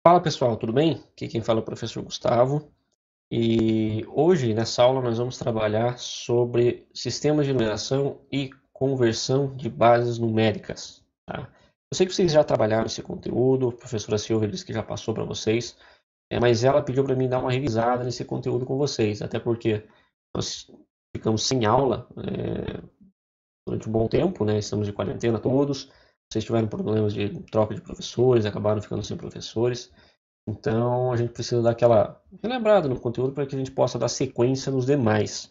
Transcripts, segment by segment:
Fala pessoal, tudo bem? Aqui quem fala é o professor Gustavo e hoje nessa aula nós vamos trabalhar sobre sistemas de numeração e conversão de bases numéricas. Tá? Eu sei que vocês já trabalharam esse conteúdo, a professora Silvia disse que já passou para vocês, mas ela pediu para mim dar uma revisada nesse conteúdo com vocês, até porque nós ficamos sem aula durante um bom tempo, né? Estamos de quarentena todos, vocês tiveram problemas de troca de professores, acabaram ficando sem professores. Então a gente precisa dar aquela relembrada no conteúdo para que a gente possa dar sequência nos demais.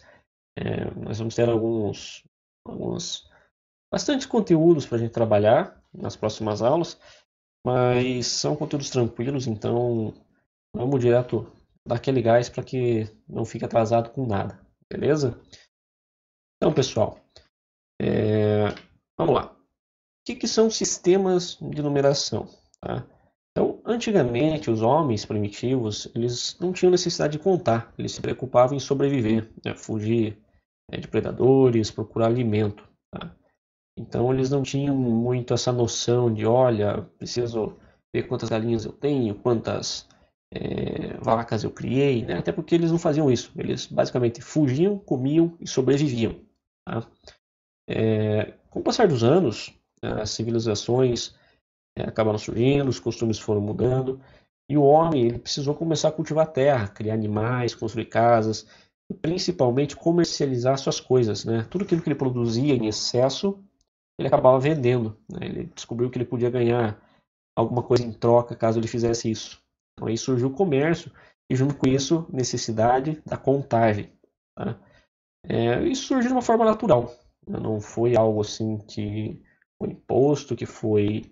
Nós vamos ter alguns bastante conteúdos para a gente trabalhar nas próximas aulas, mas são conteúdos tranquilos, então vamos direto dar aquele gás para que não fique atrasado com nada, beleza? Então, pessoal, vamos lá. O que são sistemas de numeração? Tá? Então, antigamente, os homens primitivos, eles não tinham necessidade de contar, eles se preocupavam em sobreviver, né? Fugir de predadores, procurar alimento. Tá? Então, eles não tinham muito essa noção de, olha, preciso ver quantas galinhas eu tenho, quantas vacas eu criei, né? Até porque eles não faziam isso, eles basicamente fugiam, comiam e sobreviviam. Tá? Com o passar dos anos, as civilizações acabaram surgindo, os costumes foram mudando, e o homem ele precisou começar a cultivar a terra, criar animais, construir casas, e principalmente comercializar suas coisas, né? Tudo aquilo que ele produzia em excesso, ele acabava vendendo, né? Ele descobriu que ele podia ganhar alguma coisa em troca caso ele fizesse isso. Então aí surgiu o comércio, e junto com isso, necessidade da contagem. Tá? Isso surgiu de uma forma natural, né? Não foi algo assim que foi imposto, que foi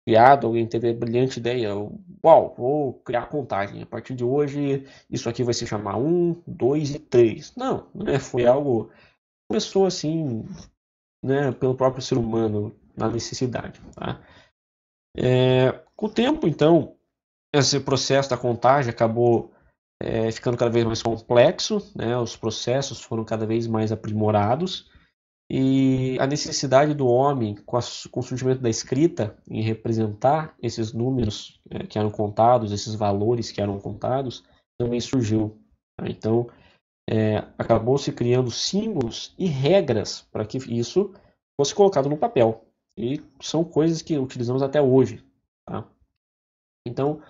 criado, alguém teve a brilhante ideia, uau, vou criar a contagem. A partir de hoje, isso aqui vai se chamar um, 2 e 3. Não, né? Foi algo que começou assim, né, pelo próprio ser humano, na necessidade. Tá? Com o tempo, então, esse processo da contagem acabou ficando cada vez mais complexo, né? Os processos foram cada vez mais aprimorados e a necessidade do homem, com o surgimento da escrita, em representar esses números que eram contados, esses valores que eram contados, também surgiu. Tá? Então, acabou se criando símbolos e regras para que isso fosse colocado no papel. E são coisas que utilizamos até hoje. Tá? Então,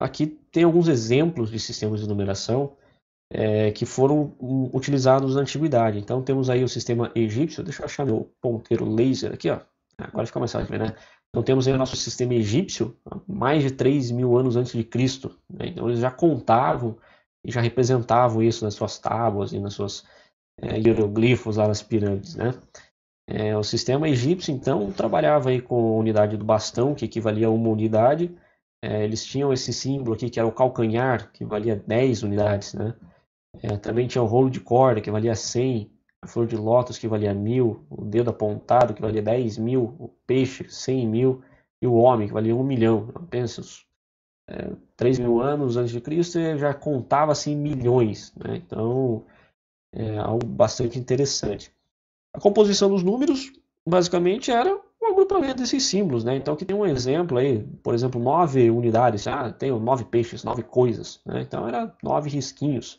aqui tem alguns exemplos de sistemas de numeração que foram utilizados na antiguidade. Então temos aí o sistema egípcio. Deixa eu achar meu ponteiro laser aqui, ó. Agora fica mais fácil de ver, né? Então temos aí o nosso sistema egípcio, mais de 3.000 anos antes de Cristo. Né? Então eles já contavam e já representavam isso nas suas tábuas e nas suas hieroglifos lá nas pirâmides, né? O sistema egípcio, então, trabalhava aí com a unidade do bastão, que equivalia a uma unidade. Eles tinham esse símbolo aqui, que era o calcanhar, que valia 10 unidades, né? Também tinha o rolo de corda, que valia 100, a flor de lótus, que valia 1.000, o dedo apontado, que valia 10.000, o peixe, 100.000, e o homem, que valia 1.000.000. Então, pensa, 3.000 anos antes de Cristo já contava assim milhões, né? Então, é algo bastante interessante. A composição dos números, basicamente, era o agrupamento desses símbolos, né? Então, aqui tem um exemplo aí, por exemplo, 9 unidades. Tenho 9 peixes, 9 coisas, né? Então, era 9 risquinhos.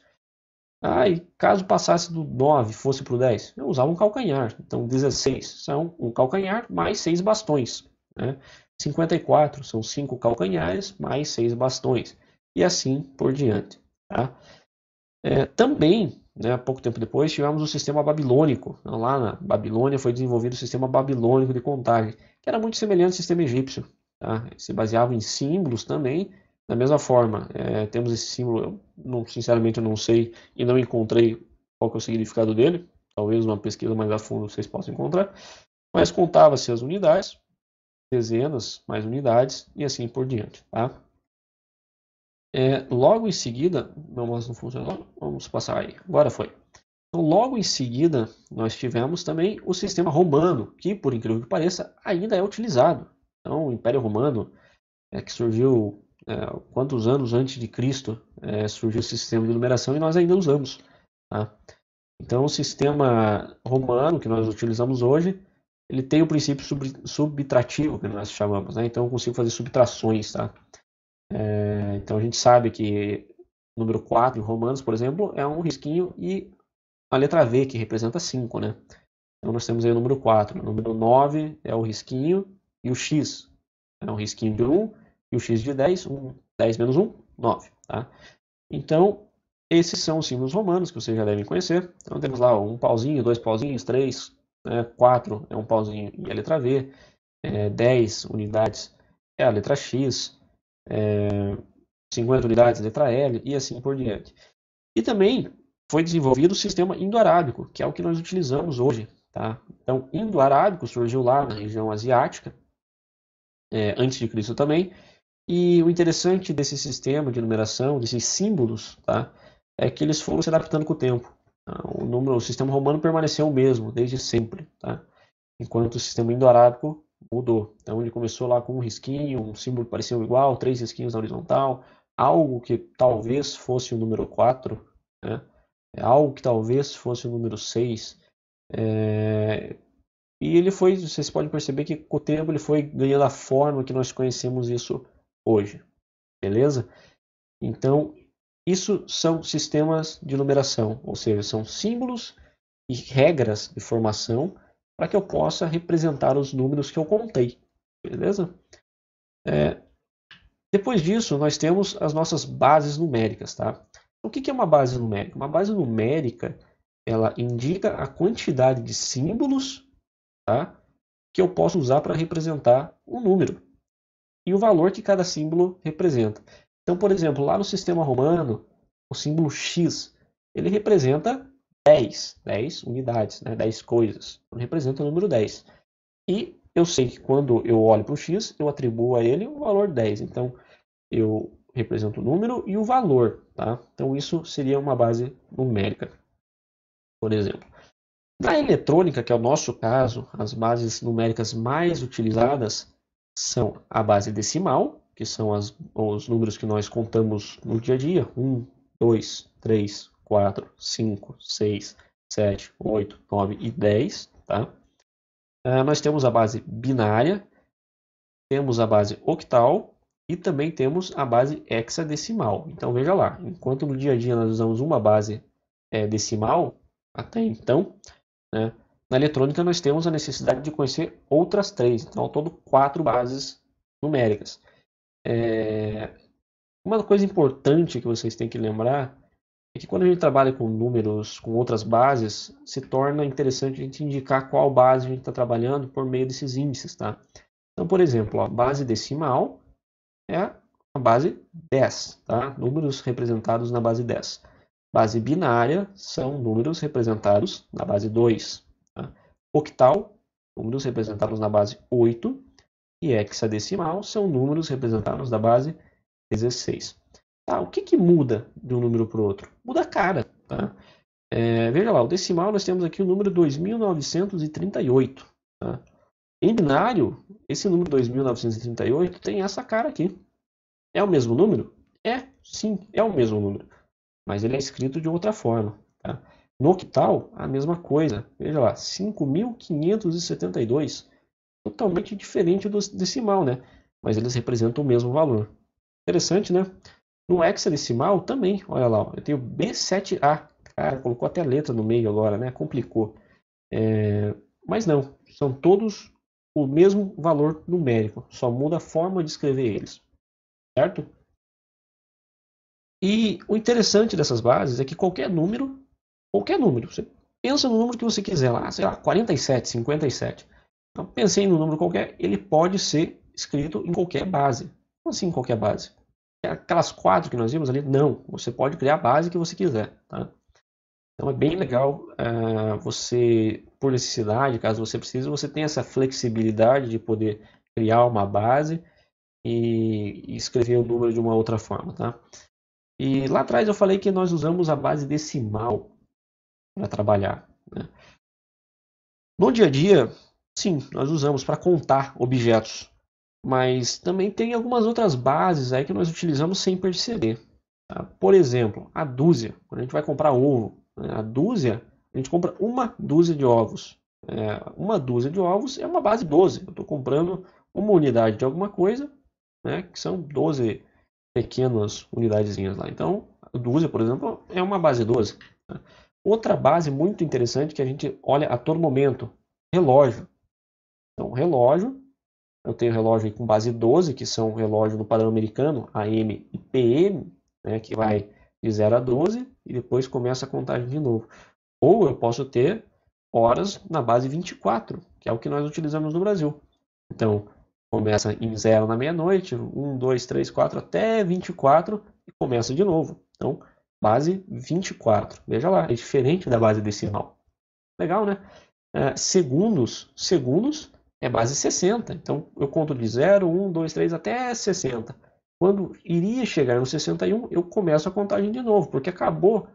E caso passasse do 9 fosse para o 10, eu usava um calcanhar. Então, 16 são um calcanhar mais 6 bastões. Né? 54 são 5 calcanhares mais 6 bastões. E assim por diante. Tá? Também, né, pouco tempo depois, tivemos o sistema babilônico. Então, lá na Babilônia foi desenvolvido o sistema babilônico de contagem, que era muito semelhante ao sistema egípcio. Tá? Se baseava em símbolos também. Da mesma forma, temos esse símbolo, sinceramente eu não sei e não encontrei qual que é o significado dele. Talvez numa pesquisa mais a fundo vocês possam encontrar. Mas contava-se as unidades, dezenas, mais unidades e assim por diante. Tá? Logo em seguida, meu mouse não funcionou, vamos passar aí, agora foi. Então, logo em seguida, nós tivemos também o sistema romano, que, por incrível que pareça, ainda é utilizado. Então, o Império Romano, que surgiu quantos anos antes de Cristo, surgiu esse sistema de numeração e nós ainda usamos. Tá? Então, o sistema romano que nós utilizamos hoje ele tem o princípio subtrativo, que nós chamamos, né? Então eu consigo fazer subtrações, tá? Então a gente sabe que o número 4 em Romanos, por exemplo, é um risquinho e a letra V, que representa 5, né? Então nós temos aí o número 4. O número 9 é o risquinho e o X é um risquinho de 1 e o X de 10, 10 menos 1, 9, tá? Então, esses são os símbolos romanos que vocês já devem conhecer. Então temos lá um pauzinho, dois pauzinhos, 3, 4 é um pauzinho e a letra V, 10 unidades é a letra X, 50 unidades letra L e assim por diante. E também foi desenvolvido o sistema indo-arábico, que é o que nós utilizamos hoje. Tá? Então, indo-arábico surgiu lá na região asiática, antes de Cristo também. E o interessante desse sistema de numeração, desses símbolos, tá? É que eles foram se adaptando com o tempo. Tá? O sistema romano permaneceu o mesmo desde sempre, tá? Enquanto o sistema indo-arábico mudou. Então ele começou lá com um risquinho, um símbolo que parecia igual, 3 risquinhos na horizontal, algo que talvez fosse o número 4, né? Algo que talvez fosse o número 6. E ele foi, vocês podem perceber que com o tempo ele foi ganhando a forma que nós conhecemos isso hoje, beleza? Então, isso são sistemas de numeração, ou seja, são símbolos e regras de formação para que eu possa representar os números que eu contei, beleza? Depois disso, nós temos as nossas bases numéricas, tá? O que é uma base numérica? Uma base numérica, ela indica a quantidade de símbolos, tá? Que eu posso usar para representar um número e o valor que cada símbolo representa. Então, por exemplo, lá no sistema romano, o símbolo X, ele representa 10 unidades, né? 10 coisas. Ele representa o número 10. E eu sei que quando eu olho para o X, eu atribuo a ele o valor 10. Então, eu represento o número e o valor. Tá? Então, isso seria uma base numérica, por exemplo. Na eletrônica, que é o nosso caso, as bases numéricas mais utilizadas são a base decimal, que são os números que nós contamos no dia a dia: 1, 2, 3, 4, 5, 6, 7, 8, 9 e 10. Tá? Nós temos a base binária, temos a base octal e também temos a base hexadecimal. Então veja lá, enquanto no dia a dia nós usamos uma base decimal, até então, né, na eletrônica nós temos a necessidade de conhecer outras 3, então ao todo 4 bases numéricas. Uma coisa importante que vocês têm que lembrar é que quando a gente trabalha com números, com outras bases, se torna interessante a gente indicar qual base a gente está trabalhando por meio desses índices. Tá? Então, por exemplo, a base decimal é a base 10, tá? Números representados na base 10. Base binária são números representados na base 2. Tá? Octal, números representados na base 8. E hexadecimal são números representados na base 16. Tá, o que muda de um número para o outro? Muda a cara. Tá? Veja lá, o decimal nós temos aqui o número 2938. Tá? Em binário, esse número 2938 tem essa cara aqui. É o mesmo número? Sim, é o mesmo número. Mas ele é escrito de outra forma. Tá? No octal, a mesma coisa. Veja lá, 5.572. Totalmente diferente do decimal, né? Mas eles representam o mesmo valor. Interessante, né? No hexadecimal também, olha lá, eu tenho B7A. Cara, colocou até letra no meio agora, né? Complicou. Mas não, são todos o mesmo valor numérico, só muda a forma de escrever eles, certo? E o interessante dessas bases é que qualquer número, você pensa no número que você quiser lá, sei lá, 47, 57. Então, pensei no número qualquer, ele pode ser escrito em qualquer base. Como assim em qualquer base? Aquelas 4 que nós vimos ali? Não, você pode criar a base que você quiser. Tá? Então é bem legal você, por necessidade, caso você precise, você tem essa flexibilidade de poder criar uma base e escrever o número de uma outra forma. Tá? E lá atrás eu falei que nós usamos a base decimal para trabalhar. Né? No dia a dia, sim, nós usamos para contar objetos, mas também tem algumas outras bases aí que nós utilizamos sem perceber. Tá? Por exemplo, a dúzia. Quando a gente vai comprar ovo, né? A dúzia, a gente compra uma dúzia de ovos. uma dúzia de ovos é uma base 12. Eu estou comprando uma unidade de alguma coisa, né, que são 12 pequenas unidadezinhas lá. Então, a dúzia, por exemplo, é uma base 12. Né? Outra base muito interessante que a gente olha a todo momento, relógio. Então, relógio, eu tenho relógio com base 12, que são relógio no padrão americano, AM e PM, né, que vai de 0 a 12 e depois começa a contagem de novo. Ou eu posso ter horas na base 24, que é o que nós utilizamos no Brasil. Então, começa em 0 na meia-noite, 1, 2, 3, 4 até 24 e começa de novo. Então, base 24. Veja lá, é diferente da base decimal. Legal, né? Segundos é base 60. Então, eu conto de 0, 1, 2, 3 até 60. Quando iria chegar no 61, eu começo a contagem de novo, porque acabou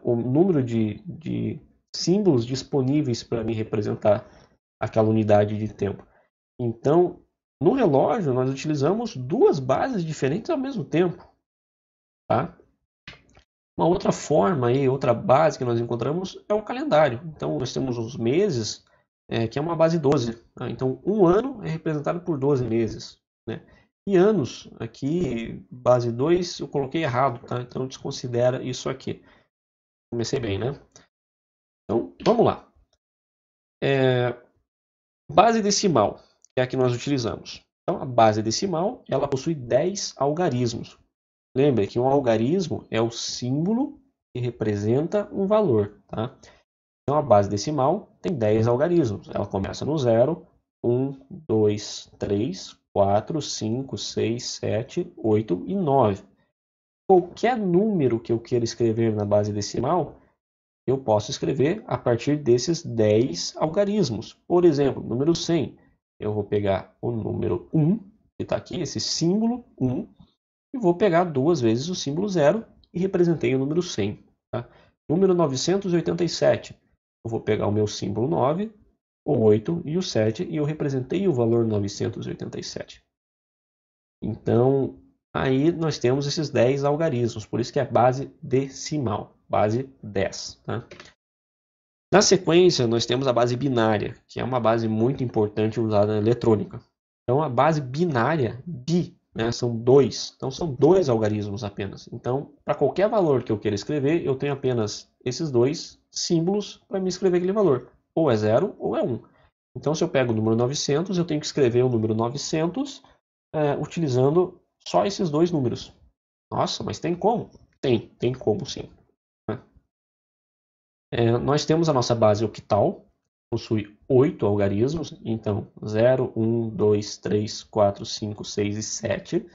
o número de símbolos disponíveis para me representar aquela unidade de tempo. Então, no relógio, nós utilizamos duas bases diferentes ao mesmo tempo. Tá? Uma outra forma, aí, outra base que nós encontramos é o calendário. Então, nós temos os meses, que é uma base 12. Tá? Então, um ano é representado por 12 meses. Né? E anos, aqui, base 2, eu coloquei errado. Tá? Então, desconsidera isso aqui. Comecei bem, né? Então, vamos lá. Base decimal, que é a que nós utilizamos. Então, a base decimal, ela possui 10 algarismos. Lembre que um algarismo é o símbolo que representa um valor. Tá? Então, a base decimal tem 10 algarismos. Ela começa no 0, 1, 2, 3, 4, 5, 6, 7, 8 e 9. Qualquer número que eu queira escrever na base decimal, eu posso escrever a partir desses 10 algarismos. Por exemplo, número 100, eu vou pegar o número 1, que está aqui, esse símbolo 1, e vou pegar duas vezes o símbolo 0 e representei o número 100. Tá? Número 987, eu vou pegar o meu símbolo 9, o 8 e o 7 e eu representei o valor 987. Então, aí nós temos esses 10 algarismos, por isso que é base decimal, base 10. Tá? Na sequência, nós temos a base binária, que é uma base muito importante usada na eletrônica. Então, a base binária, bi, né, são 2. Então, são 2 algarismos apenas. Então, para qualquer valor que eu queira escrever, eu tenho apenas esses 2 símbolos para me escrever aquele valor. Ou é 0 ou é 1. Então, se eu pego o número 900, eu tenho que escrever o número 900 utilizando só esses 2 números. Nossa, mas tem como? Tem como sim. Nós temos a nossa base octal, possui 8 algarismos, então 0, 1, 2, 3, 4, 5, 6 e 7.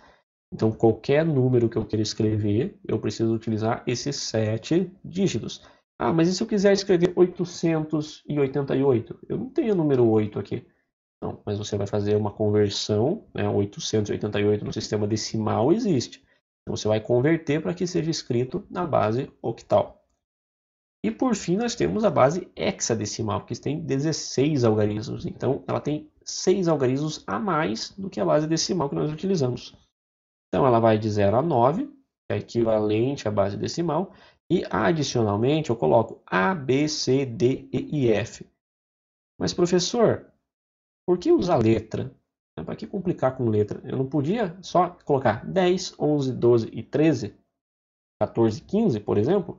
Então qualquer número que eu queira escrever, eu preciso utilizar esses 7 dígitos. Ah, mas e se eu quiser escrever 888? Eu não tenho o número 8 aqui. Não, mas você vai fazer uma conversão, né? 888 no sistema decimal existe. Então você vai converter para que seja escrito na base octal. E por fim nós temos a base hexadecimal, que tem 16 algarismos. Então ela tem 6 algarismos a mais do que a base decimal que nós utilizamos. Então ela vai de 0 a 9, que é equivalente à base decimal, e adicionalmente eu coloco A, B, C, D, E e F. Mas professor, por que usar letra? Para que complicar com letra? Eu não podia só colocar 10, 11, 12 e 13, 14, 15, por exemplo?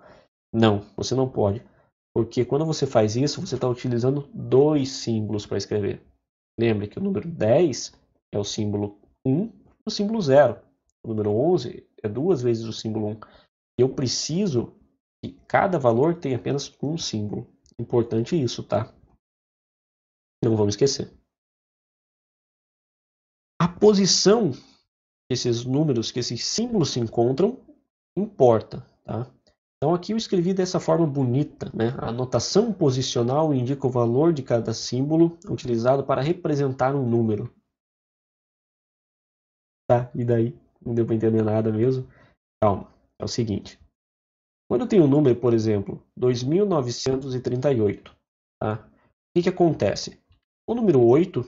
Não, você não pode. Porque quando você faz isso, você está utilizando dois símbolos para escrever. Lembre que o número 10 é o símbolo 1 e o símbolo 0. O número 11 é duas vezes o símbolo 1. Eu preciso que cada valor tenha apenas um símbolo. Importante isso, tá? Não vamos esquecer. A posição que esses números, que esses símbolos se encontram, importa, tá? Então aqui eu escrevi dessa forma bonita, né? A notação posicional indica o valor de cada símbolo utilizado para representar um número. Tá, e daí? Não deu para entender nada mesmo? Calma, é o seguinte. Quando eu tenho um número, por exemplo, 2938, tá? O que acontece? O número 8,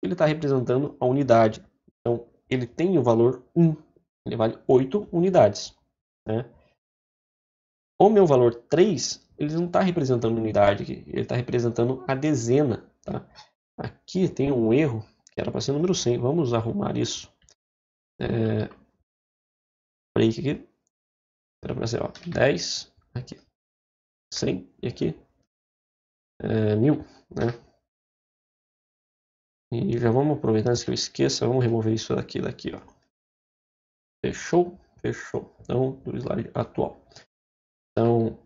ele está representando a unidade. Então, ele tem o valor 1. Ele vale 8 unidades, né? O meu valor 3, ele não está representando unidade aqui, ele está representando a dezena. Tá? Aqui tem um erro, que era para ser número 100. Vamos arrumar isso. Break aqui. Era para ser 10, aqui 100 e aqui 1000. Né? E já vamos aproveitar antes que eu esqueça, vamos remover isso daqui. Ó. Fechou? Fechou. Então, do slide atual. Então,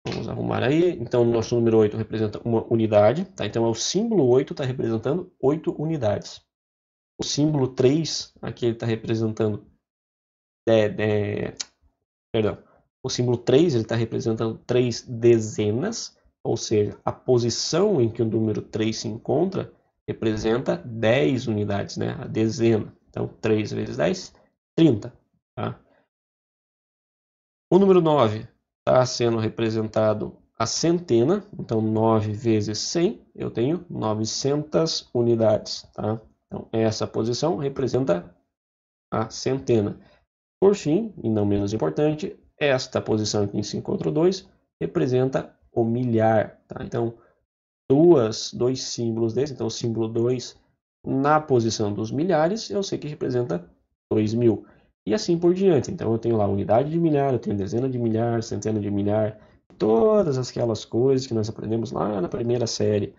vamos arrumar aí. Então, o nosso número 8 representa uma unidade. Tá? Então, o símbolo 8 está representando 8 unidades. O símbolo 3, aqui ele está representando... perdão. O símbolo 3 está representando 3 dezenas. Ou seja, a posição em que o número 3 se encontra representa 10 unidades, né? A dezena. Então, 3 vezes 10, 30. Tá? O número 9 está sendo representado a centena. Então, 9 vezes 100, eu tenho 900 unidades. Tá? Então, essa posição representa a centena. Por fim, e não menos importante, esta posição aqui em se encontra o 2 representa o milhar. Tá? Então, dois símbolos desses. Então, o símbolo 2 na posição dos milhares, eu sei que representa 2000. E assim por diante. Então, eu tenho lá unidade de milhar, eu tenho dezena de milhar, centena de milhar, todas aquelas coisas que nós aprendemos lá na primeira série,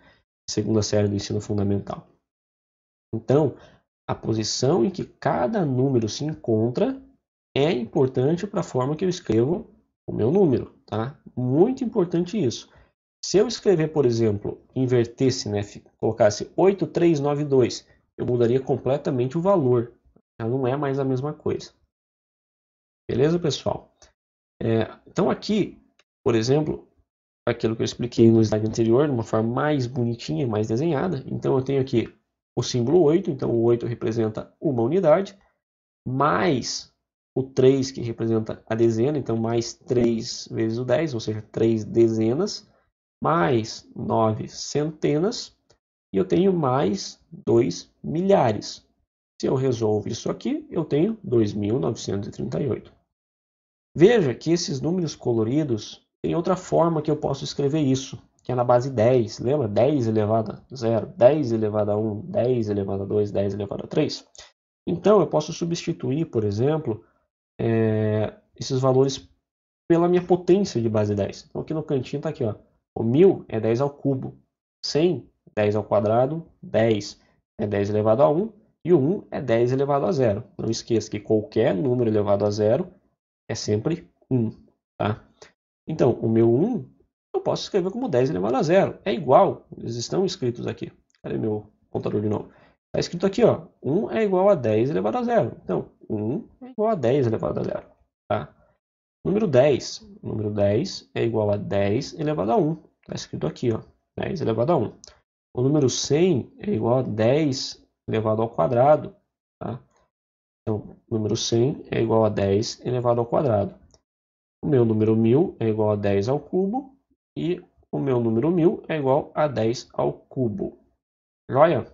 segunda série do ensino fundamental. Então, a posição em que cada número se encontra é importante para a forma que eu escrevo o meu número, tá? Muito importante isso. Se eu escrever, por exemplo, invertesse, né, colocasse 8392, eu mudaria completamente o valor. Já não é mais a mesma coisa. Beleza, pessoal? Então aqui, por exemplo, aquilo que eu expliquei no slide anterior, de uma forma mais bonitinha, mais desenhada. Então eu tenho aqui o símbolo 8, então o 8 representa uma unidade, mais o 3 que representa a dezena, então mais 3 vezes o 10, ou seja, 3 dezenas, mais 9 centenas, e eu tenho mais 2 milhares. Se eu resolvo isso aqui, eu tenho 2.938. Veja que esses números coloridos tem outra forma que eu posso escrever isso, que é na base 10. Lembra? 10 elevado a 0, 10 elevado a 1, 10 elevado a 2, 10 elevado a 3. Então, eu posso substituir, por exemplo, esses valores pela minha potência de base 10. Então, aqui no cantinho está aqui, ó. O 1000 é 10 ao cubo, 100 é 10 ao quadrado, 10 é 10 elevado a 1 e o 1 é 10 elevado a 0. Não esqueça que qualquer número elevado a 0 é sempre 1. Tá? Então, o meu 1 eu posso escrever como 10 elevado a 0. É igual, eles estão escritos aqui. Cadê meu contador de novo? Está escrito aqui, ó, 1 é igual a 10 elevado a 0. Então, 1 é igual a 10 elevado a 0. Tá? Número 10. Número 10 é igual a 10 elevado a 1. Está escrito aqui, ó, 10 elevado a 1. O número 100 é igual a 10 elevado ao quadrado. Tá? Então, o número 100 é igual a 10 elevado ao quadrado. O meu número 1000 é igual a 10 ao cubo e o meu número 1000 é igual a 10 ao cubo. Joia?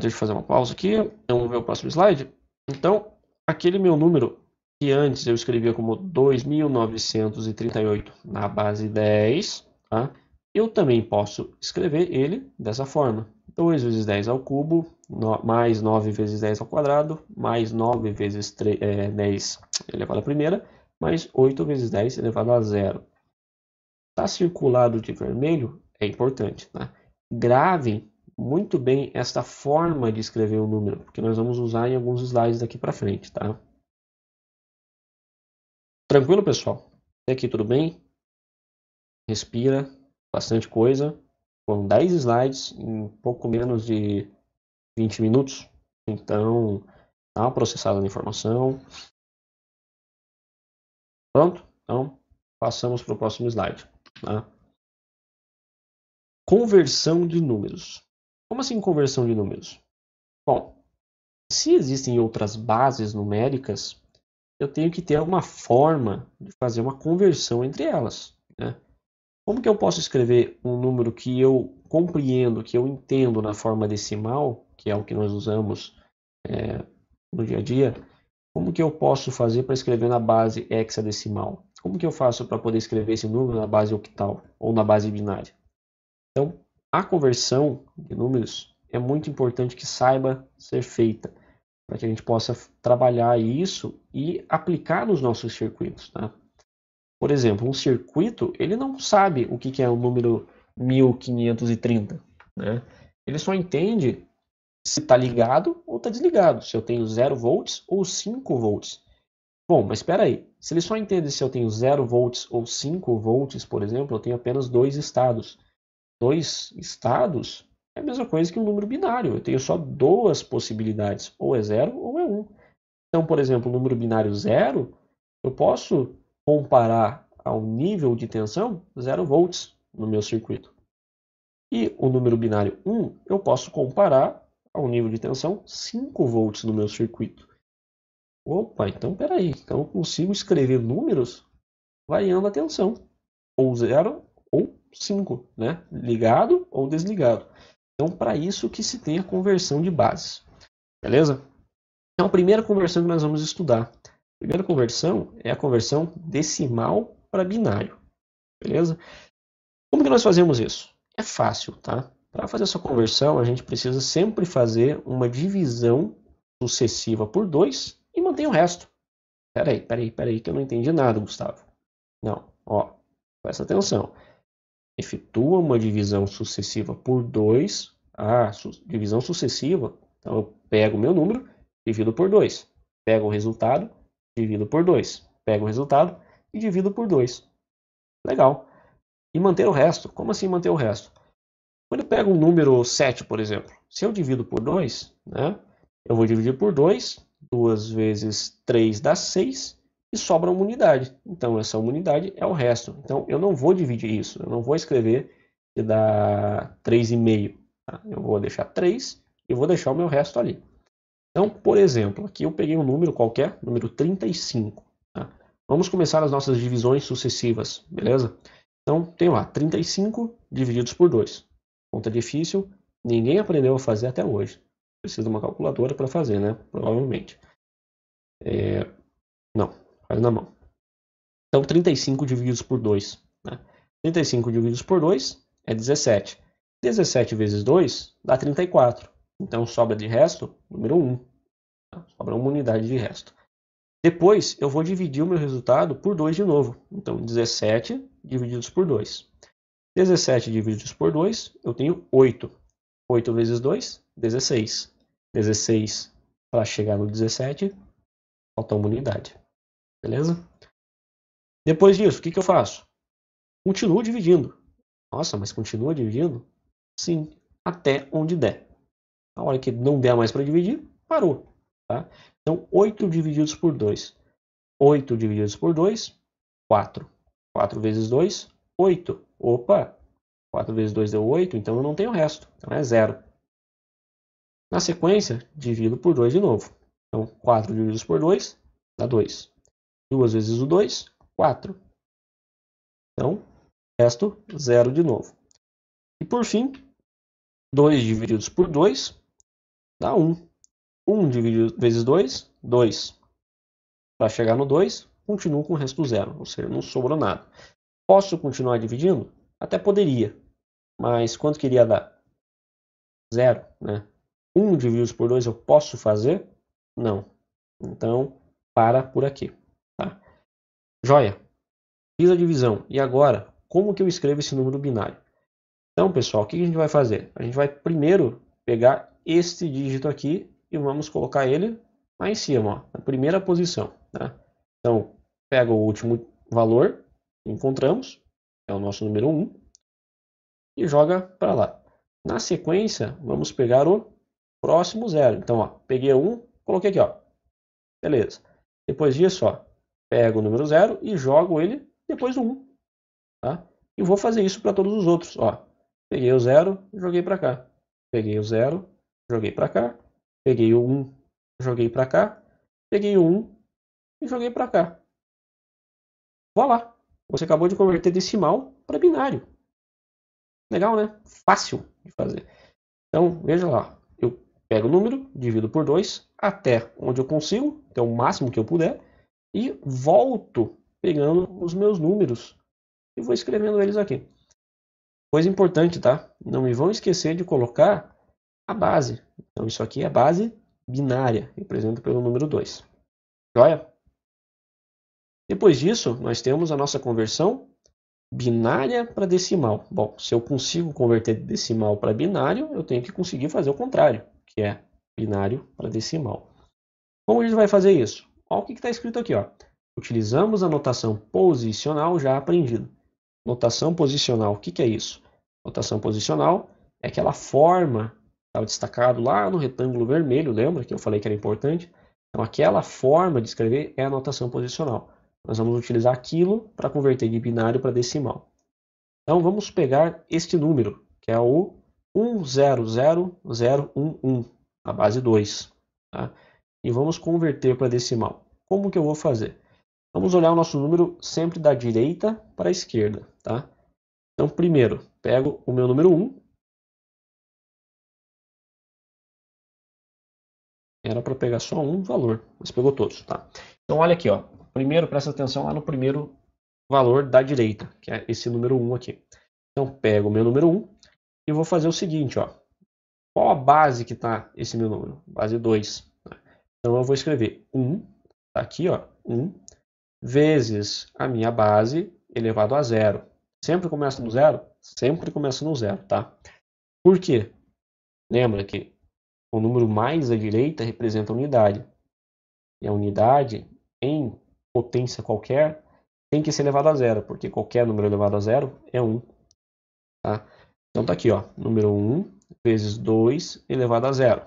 Deixa eu fazer uma pausa aqui. Vamos ver o próximo slide. Então, aquele meu número que antes eu escrevia como 2.938 na base 10, tá? Eu também posso escrever ele dessa forma. 2 vezes 10 ao cubo, mais 9 vezes 10 ao quadrado, mais 9 vezes 10 elevado à primeira, mais 8 vezes 10 elevado a 0. Está circulado de vermelho, é importante. Tá? Gravem muito bem esta forma de escrever o número, porque nós vamos usar em alguns slides daqui para frente. Tá? Tranquilo, pessoal? Até aqui tudo bem? Respira, bastante coisa. Foram 10 slides em pouco menos de 20 minutos. Então, dá uma processada na informação. Pronto? Então, passamos para o próximo slide. Tá? Conversão de números. Como assim conversão de números? Bom, se existem outras bases numéricas, eu tenho que ter alguma forma de fazer uma conversão entre elas. Né? Como que eu posso escrever um número que eu compreendo, que eu entendo na forma decimal, que é o que nós usamos no dia a dia? Como que eu posso fazer para escrever na base hexadecimal? Como que eu faço para poder escrever esse número na base octal ou na base binária? Então, a conversão de números é muito importante que saiba ser feita, para que a gente possa trabalhar isso e aplicar nos nossos circuitos, tá? Por exemplo, um circuito, ele não sabe o que é o número 1530, né? Ele só entende se está ligado ou está desligado, se eu tenho 0 volts ou 5 volts. Bom, mas espera aí, se ele só entende se eu tenho 0 volts ou 5 volts, por exemplo, eu tenho apenas dois estados. Dois estados é a mesma coisa que um número binário, eu tenho só duas possibilidades, ou é 0 ou é 1. Então, por exemplo, o número binário 0, eu posso comparar ao nível de tensão 0 volts no meu circuito. E o número binário 1, eu posso comparar ao nível de tensão 5 volts no meu circuito. Opa, então peraí. Então eu consigo escrever números variando a tensão. Ou 0 ou 5, né? Ligado ou desligado. Então, para isso que se tem a conversão de bases. Beleza? Então, a primeira conversão que nós vamos estudar. A primeira conversão é a conversão decimal para binário. Beleza? Como que nós fazemos isso? É fácil, tá? Para fazer essa conversão, a gente precisa sempre fazer uma divisão sucessiva por 2 e manter o resto. Peraí, que eu não entendi nada, Gustavo. Não, ó, presta atenção. Efetua uma divisão sucessiva por 2. Divisão sucessiva. Então, eu pego o meu número, divido por 2. Pego o resultado, divido por 2. Pego o resultado e divido por 2. Legal. E manter o resto. Como assim manter o resto? Quando eu pego um número 7, por exemplo, se eu divido por 2, né, eu vou dividir por 2, 2 vezes 3 dá 6, e sobra uma unidade. Então, essa unidade é o resto. Então, eu não vou dividir isso, eu não vou escrever que dá 3,5. Tá? Eu vou deixar 3 e vou deixar o meu resto ali. Então, por exemplo, aqui eu peguei um número qualquer, número 35. Tá? Vamos começar as nossas divisões sucessivas, beleza? Então, tem lá 35 divididos por 2. Conta difícil, ninguém aprendeu a fazer até hoje. Precisa de uma calculadora para fazer, né? Provavelmente. Não, faz na mão. Então, 35 divididos por 2. Né? 35 divididos por 2 é 17. 17 vezes 2 dá 34. Então, sobra de resto, número 1. Tá? Sobra uma unidade de resto. Depois, eu vou dividir o meu resultado por 2 de novo. Então, 17 divididos por 2. 17 divididos por 2, eu tenho 8. 8 vezes 2, 16. 16 para chegar no 17, falta uma unidade. Beleza? Depois disso, o que eu faço? Continuo dividindo. Nossa, mas continua dividindo? Sim, até onde der. A hora que não der mais para dividir, parou. Tá? Então, 8 divididos por 2. 8 divididos por 2, 4. 4 vezes 2, 8. Opa! 4 vezes 2 deu 8, então eu não tenho resto. Então é 0. Na sequência, divido por 2 de novo. Então, 4 divididos por 2 dá 2. 2 vezes o 2, 4. Então, resto 0 de novo. E por fim, 2 divididos por 2 dá 1. 1 dividido vezes 2, 2. Para chegar no 2, continuo com o resto 0, ou seja, não sobrou nada. Posso continuar dividindo? Até poderia, mas quanto queria dar? 0, né? 1 dividido por 2 eu posso fazer? Não. Então, para por aqui. Tá? Joia. Fiz a divisão. E agora, como que eu escrevo esse número binário? Então, pessoal, o que a gente vai fazer? A gente vai primeiro pegar este dígito aqui e vamos colocar ele lá em cima, ó, na primeira posição. Tá? Então, pega o último valor que encontramos, é o nosso número 1, e joga para lá. Na sequência, vamos pegar o próximo zero. Então, ó, peguei 1, coloquei aqui, ó. Beleza. Depois disso, ó, pego o número 0 e jogo ele depois do 1. Tá? E vou fazer isso para todos os outros. Ó, peguei o 0, joguei para cá. Peguei o 0, joguei para cá. Peguei o 1, joguei para cá. Peguei o 1 e joguei para cá. Vá lá. Você acabou de converter decimal para binário. Legal, né? Fácil de fazer. Então, veja lá. Eu Pego o número, divido por 2 até onde eu consigo, até o máximo que eu puder, e volto pegando os meus números e vou escrevendo eles aqui. Coisa importante, tá? Não me vão esquecer de colocar a base. Então isso aqui é a base binária, representado pelo número 2. Joia? Depois disso, nós temos a nossa conversão binária para decimal. Bom, se eu consigo converter de decimal para binário, eu tenho que conseguir fazer o contrário, que é binário para decimal. Como a gente vai fazer isso? Olha o que está escrito aqui. Ó. Utilizamos a notação posicional já aprendida. Notação posicional, o que é isso? Notação posicional é aquela forma, estava destacado lá no retângulo vermelho, lembra que eu falei que era importante? Então, aquela forma de escrever é a notação posicional. Nós vamos utilizar aquilo para converter de binário para decimal. Então, vamos pegar este número, que é o 100011, a base 2. Tá? E vamos converter para decimal. Como que eu vou fazer? Vamos olhar o nosso número sempre da direita para a esquerda. Tá? Então, primeiro, pego o meu número 1. Era para pegar só um valor, mas pegou todos. Tá? Então, olha aqui. Ó. Primeiro, presta atenção lá no primeiro valor da direita, que é esse número 1 aqui. Então, pego o meu número 1 e vou fazer o seguinte. Ó. Qual a base que está esse meu número? Base 2. Então, eu vou escrever 1, tá aqui, ó, 1, vezes a minha base elevado a 0. Sempre começa no 0? Sempre começa no 0, tá? Por quê? Lembra que o número mais à direita representa a unidade. E a unidade, em potência qualquer, tem que ser elevado a 0, porque qualquer número elevado a 0 é 1. Tá? Então tá aqui, ó, número 1 vezes 2 elevado a 0.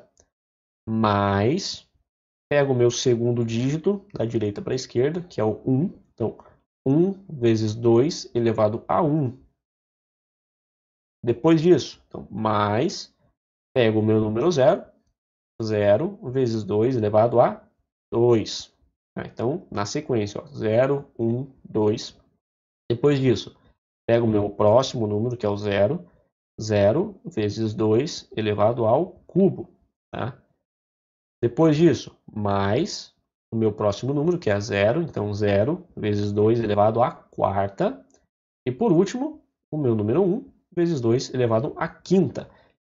Mais, pego o meu segundo dígito, da direita para a esquerda, que é o 1. Então, 1 vezes 2 elevado a 1. Depois disso, então, mais, pego o meu número 0, 0 vezes 2 elevado a 2. Então, na sequência, ó, 0, 1, 2. Depois disso, pego o meu próximo número, que é o 0, 0 vezes 2 elevado ao cubo. Tá? Depois disso, mais o meu próximo número, que é 0, então 0 vezes 2 elevado à quarta. E por último, o meu número 1 vezes 2 elevado à quinta.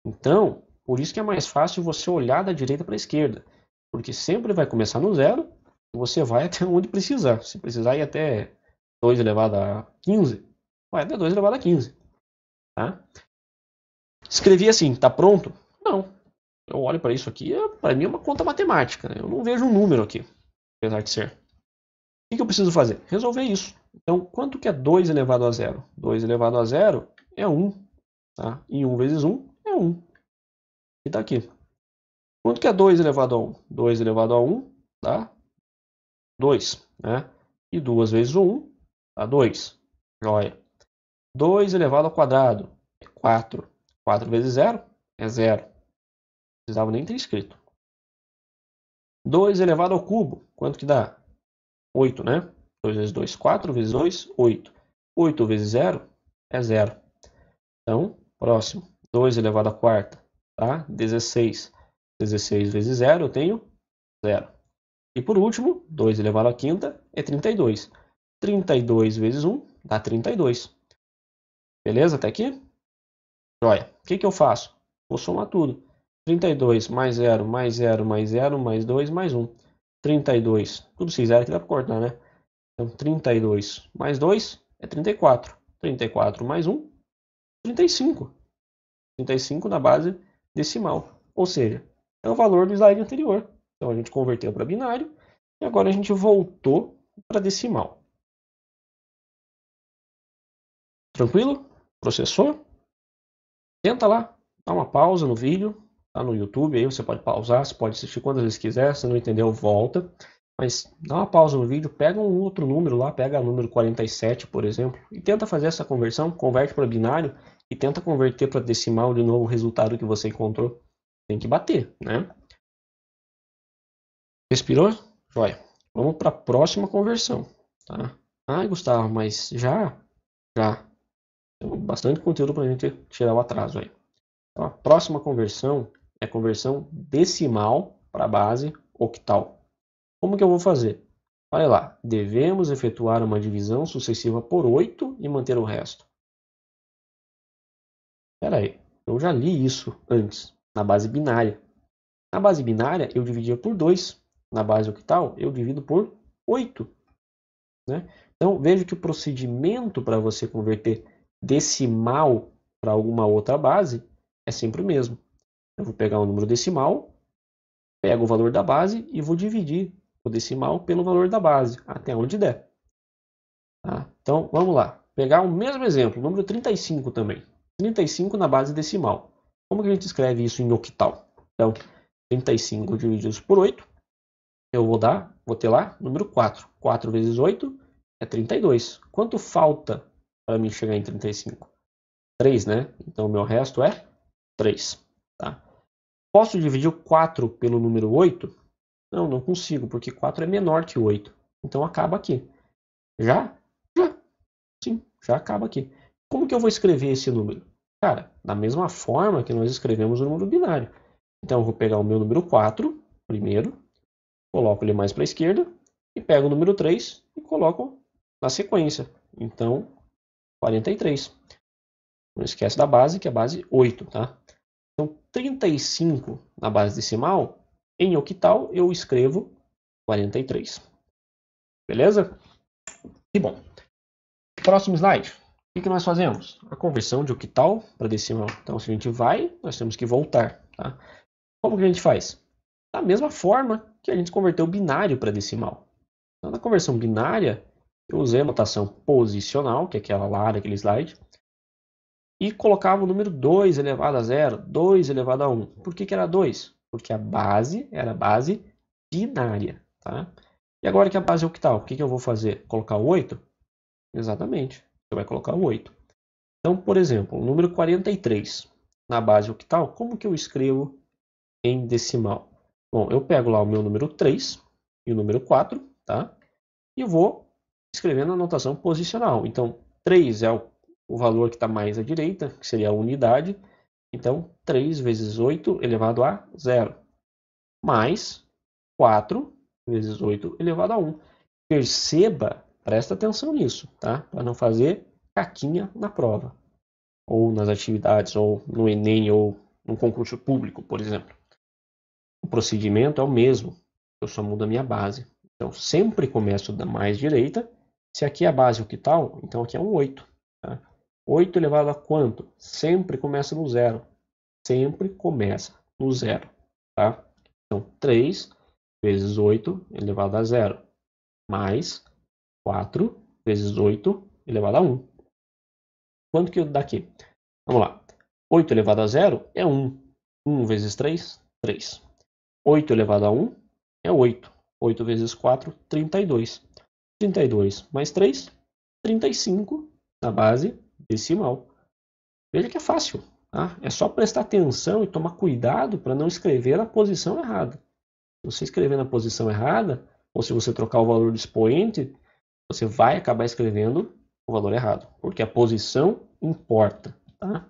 Então, por isso que é mais fácil você olhar da direita para a esquerda, porque sempre vai começar no 0 e você vai até onde precisar. Se precisar ir até 2 elevado a 15, vai até 2 elevado a 15. Tá? Escrevi assim, tá pronto? Não. Eu olho para isso aqui, para mim é uma conta matemática. Né? Eu não vejo um número aqui, apesar de ser. O que eu preciso fazer? Resolver isso. Então, quanto que é 2 elevado a 0? 2 elevado a 0 é 1. Tá? E 1 vezes 1 é 1. E está aqui. Quanto que é 2 elevado a 1? 2 elevado a 1 dá 2. Né? E 2 vezes 1 dá 2. Joia. 2 elevado ao quadrado é 4. 4 vezes 0 é 0. Não precisava nem ter escrito. 2 elevado ao cubo, quanto que dá? 8, né? 2 vezes 2, 4 vezes 2, 8. 8 vezes 0 é 0. Então, próximo. 2 elevado à quarta, tá? 16. 16 vezes 0 eu tenho 0. E por último, 2 elevado à quinta é 32. 32 vezes 1 dá 32. Beleza até aqui? Joia. O que eu faço? Vou somar tudo. 32 mais 0, mais 0, mais 0, mais 2, mais 1. 32. Tudo se quiser aqui dá para cortar, né? Então, 32 mais 2 é 34. 34 mais 1, 35. 35 na base decimal. Ou seja, é o valor do slide anterior. Então, a gente converteu para binário e agora a gente voltou para decimal. Tranquilo? Processou? Tenta lá, dá uma pausa no vídeo. Tá no YouTube, aí você pode pausar, você pode assistir quantas vezes quiser. Se não entendeu, volta. Mas dá uma pausa no vídeo, pega um outro número lá, pega o número 47, por exemplo, e tenta fazer essa conversão, converte para binário e tenta converter para decimal de novo o resultado que você encontrou. Tem que bater, né? Respirou? Joia. Vamos para a próxima conversão, tá? Ai, Gustavo, mas já. Tem bastante conteúdo para a gente tirar o atraso aí. Então, a próxima conversão é conversão decimal para a base octal. Como que eu vou fazer? Olha lá, devemos efetuar uma divisão sucessiva por 8 e manter o resto. Espera aí, eu já li isso antes, na base binária. Na base binária, eu dividia por 2. Na base octal, eu divido por 8. Né? Então, veja que o procedimento para você converter decimal para alguma outra base é sempre o mesmo. Eu vou pegar um número decimal, pego o valor da base e vou dividir o decimal pelo valor da base, até onde der. Tá? Então, vamos lá. Pegar o mesmo exemplo, o número 35 também. 35 na base decimal. Como que a gente escreve isso em octal? Então, 35 divididos por 8, eu vou ter lá número 4. 4 vezes 8 é 32. Quanto falta para mim chegar em 35? 3, né? Então, o meu resto é 3. Tá? Posso dividir o 4 pelo número 8? Não, não consigo, porque 4 é menor que 8. Então, acaba aqui. Já? Já. Sim, já acaba aqui. Como que eu vou escrever esse número? Cara, da mesma forma que nós escrevemos o número binário. Então, eu vou pegar o meu número 4 primeiro, coloco ele mais para a esquerda e pego o número 3 e coloco na sequência. Então, 43. Não esquece da base, que é a base 8, tá? Então, 35 na base decimal, em octal eu escrevo 43. Beleza? E bom, próximo slide. O que nós fazemos? A conversão de octal para decimal. Então, se a gente vai, nós temos que voltar. Tá? Como que a gente faz? Da mesma forma que a gente converteu o binário para decimal. Então, na conversão binária, eu usei a notação posicional, que é aquela lá daquele slide, e colocava o número 2 elevado a 0, 2 elevado a 1. Por que era 2? Porque a base era a base binária. Tá? E agora que a base é octal, o que eu vou fazer? Colocar o 8? Exatamente, você vai colocar o 8. Então, por exemplo, o número 43 na base octal, como que eu escrevo em decimal? Bom, eu pego lá o meu número 3 e o número 4, tá? E vou escrever na notação posicional. Então, 3 é o valor que está mais à direita, que seria a unidade. Então, 3 vezes 8 elevado a 0. Mais 4 vezes 8 elevado a 1. Perceba, presta atenção nisso, tá? Para não fazer caquinha na prova. Ou nas atividades, ou no Enem, ou no concurso público, por exemplo. O procedimento é o mesmo, eu só mudo a minha base. Então, sempre começo da mais direita. Se aqui é a base octal, então aqui é um 8. Tá? 8 elevado a quanto? Sempre começa no zero. Sempre começa no zero. Tá? Então, 3 vezes 8 elevado a zero. Mais 4 vezes 8 elevado a 1. Quanto que dá aqui? Vamos lá. 8 elevado a zero é 1. 1 vezes 3, 3. 8 elevado a 1 é 8. 8 vezes 4, 32. 32 mais 3, 35 na base decimal. Veja que é fácil. Tá? É só prestar atenção e tomar cuidado para não escrever na posição errada. Se você escrever na posição errada, ou se você trocar o valor do expoente, você vai acabar escrevendo o valor errado. Porque a posição importa. Tá?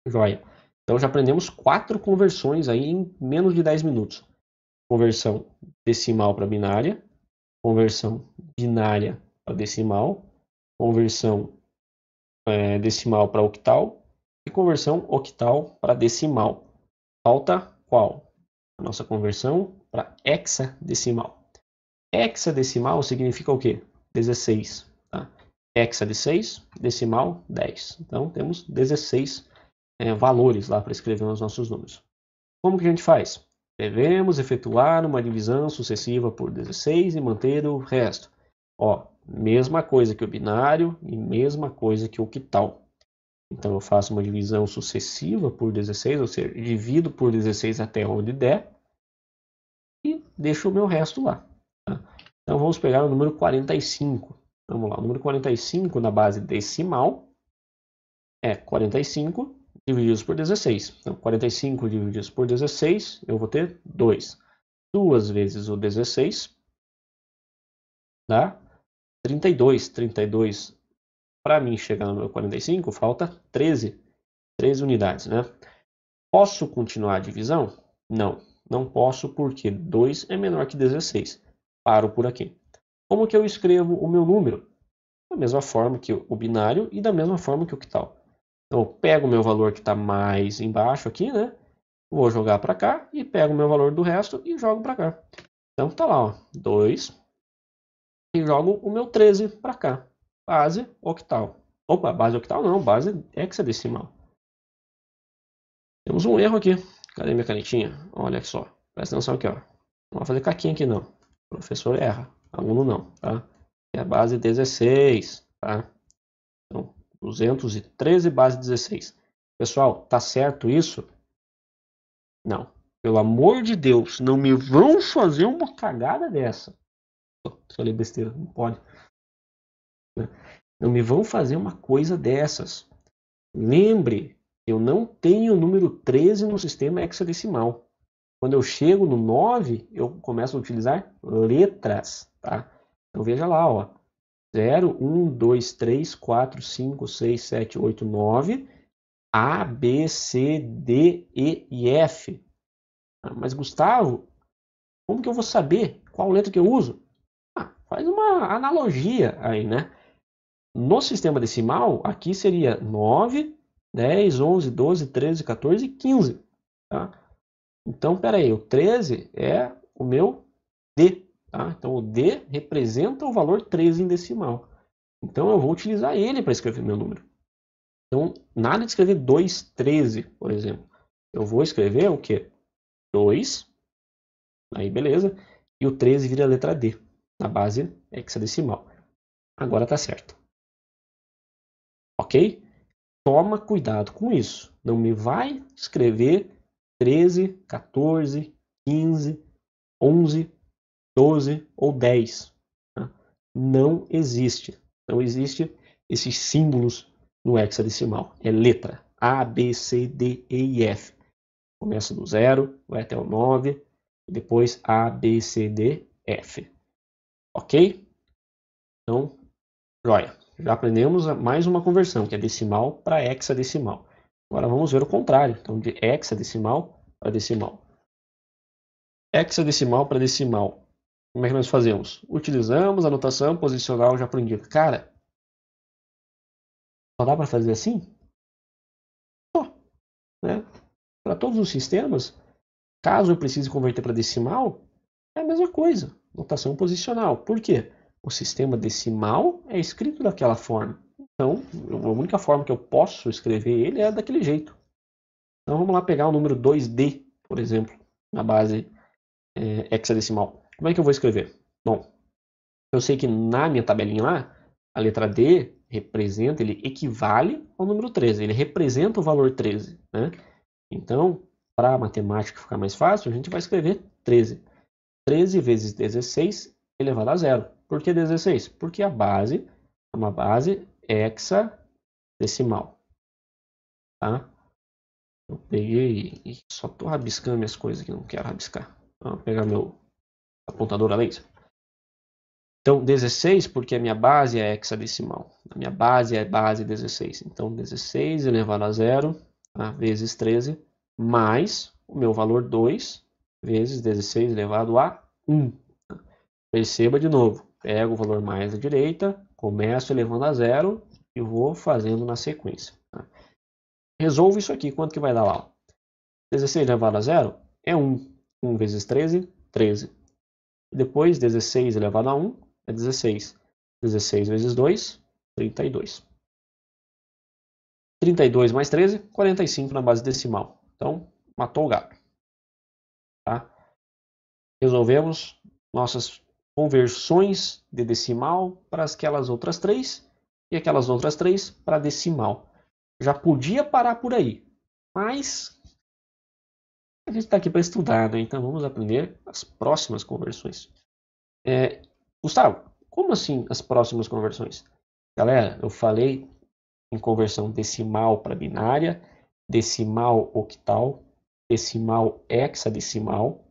Joia. Então já aprendemos 4 conversões aí em menos de 10 minutos. Conversão decimal para binária, conversão binária para decimal, conversão decimal para octal e conversão octal para decimal. Falta qual? A nossa conversão para hexadecimal. Hexadecimal significa o quê? 16. Tá? Hexa de 6, decimal 10. Então temos 16 valores lá para escrever os nossos números. Como que a gente faz? Devemos efetuar uma divisão sucessiva por 16 e manter o resto. Ó, mesma coisa que o binário e mesma coisa que o octal. Então eu faço uma divisão sucessiva por 16, ou seja, divido por 16 até onde der e deixo o meu resto lá. Tá? Então vamos pegar o número 45. Vamos lá, o número 45 na base decimal é 45 divididos por 16. Então, 45 divididos por 16, eu vou ter 2. 2 vezes o 16 dá 32. 32, para mim chegar no meu 45, falta 13. 13 unidades, né? Posso continuar a divisão? Não, não posso porque 2 é menor que 16. Paro por aqui. Como que eu escrevo o meu número? Da mesma forma que o binário e da mesma forma que o octal. Então eu pego o meu valor que está mais embaixo aqui, né? Vou jogar para cá e pego o meu valor do resto e jogo para cá. Então tá lá, ó, 2 e jogo o meu 13 para cá. Base octal. Opa, base octal não, base hexadecimal. Temos um erro aqui. Cadê minha canetinha? Olha só. Presta atenção aqui, ó. Não vai fazer caquinha aqui não. O professor erra. Aluno não, tá? É a base 16, tá? Então, 213 base 16. Pessoal, tá certo isso? Não. Pelo amor de Deus, não me vão fazer uma cagada dessa. Falei besteira, não pode. Não me vão fazer uma coisa dessas. Lembre, eu não tenho o número 13 no sistema hexadecimal. Quando eu chego no 9, eu começo a utilizar letras, tá? Então veja lá, ó. 0, 1, 2, 3, 4, 5, 6, 7, 8, 9, A, B, C, D, E e F. Mas Gustavo, como que eu vou saber qual letra que eu uso? Faz uma analogia aí, né? No sistema decimal, aqui seria 9, 10, 11, 12, 13, 14 e 15. Tá? Então, peraí, o 13 é o meu D. Tá? Então, o D representa o valor 13 em decimal. Então, eu vou utilizar ele para escrever meu número. Então, nada de escrever 213, por exemplo. Eu vou escrever o quê? 2, aí beleza, e o 13 vira a letra D, na base hexadecimal. Agora tá certo. Ok? Toma cuidado com isso. Não me vai escrever 13, 14, 15, 11, 12 ou 10. Tá? Não existe. Não existe esses símbolos no hexadecimal. É letra. A, B, C, D, E e F. Começa do 0, vai até o 9, e depois A, B, C, D, F. Ok? Então, joia. Já aprendemos mais uma conversão, que é decimal para hexadecimal. Agora vamos ver o contrário. Então, de hexadecimal para decimal. Hexadecimal para decimal. Como é que nós fazemos? Utilizamos a notação posicional já aprendida. Cara, só dá para fazer assim? Só. Né? Para todos os sistemas, caso eu precise converter para decimal, é a mesma coisa. Notação posicional. Por quê? O sistema decimal é escrito daquela forma. Então, a única forma que eu posso escrever ele é daquele jeito. Então, vamos lá pegar o número 2D, por exemplo, na base hexadecimal. Como é que eu vou escrever? Bom, eu sei que na minha tabelinha lá, a letra D representa, ele equivale ao número 13. Ele representa o valor 13. Né? Então, para a matemática ficar mais fácil, a gente vai escrever 13. 13 vezes 16 elevado a zero. Por que 16? Porque a base é uma base hexadecimal. Tá? Eu peguei e só estou rabiscando minhas coisas que não quero rabiscar. Vou pegar meu apontador a laser. Então, 16, porque a minha base é hexadecimal. A minha base é base 16. Então, 16 elevado a zero, tá? Vezes 13, mais o meu valor 2, vezes 16 elevado a 1. Perceba de novo, pego o valor mais à direita, começo elevando a zero e vou fazendo na sequência. Tá? Resolvo isso aqui, quanto que vai dar lá? 16 elevado a zero é 1. 1 vezes 13, 13. Depois, 16 elevado a 1 é 16. 16 vezes 2, 32. 32 mais 13, 45 na base decimal. Então, matou o gato. Tá? Resolvemos nossas conversões de decimal para aquelas outras três e aquelas outras três para decimal. Já podia parar por aí, mas a gente está aqui para estudar, né? Então vamos aprender as próximas conversões. Gustavo, como assim as próximas conversões? Galera, eu falei em conversão decimal para binária, decimal octal, decimal hexadecimal